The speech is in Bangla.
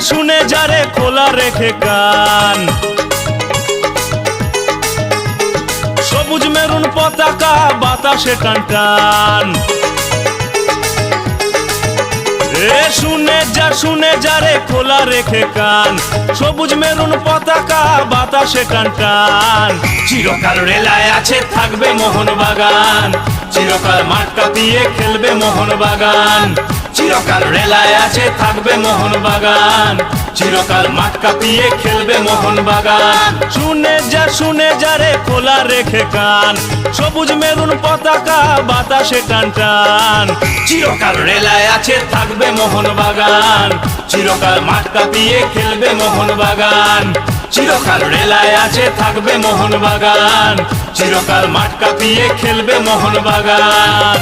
শুনে যারে খোলা রেখে কান। সবুজ মেরুন পতাকা বাতাসে টান টান। শুনে যারে খোলা রেখে কান। সবুজ মেরুন পতাকা বাতাসে টান টান। চিরকাল রেলায় আছে থাকবে মোহনবাগান, চিরকাল মাঠ কাঁপিয়ে খেলবে মোহনবাগান। চিরকাল রেলায় আছে থাকবে মোহনবাগান, চিরকাল মাঠ কাঁপিয়ে খেলবে মোহনবাগান। শুনে যারে খোলা রেখে কান। সবুজ মেরুন পতাকা বাতাসে টান টান। চিরকাল রেলায় আছে থাকবে মোহনবাগান, চিরকাল মাঠ কাঁপিয়ে খেলবে মোহনবাগান। চিরকাল রেলায় আছে থাকবে মোহনবাগান, চিরকাল মাঠ কাঁপিয়ে খেলবে মোহনবাগান।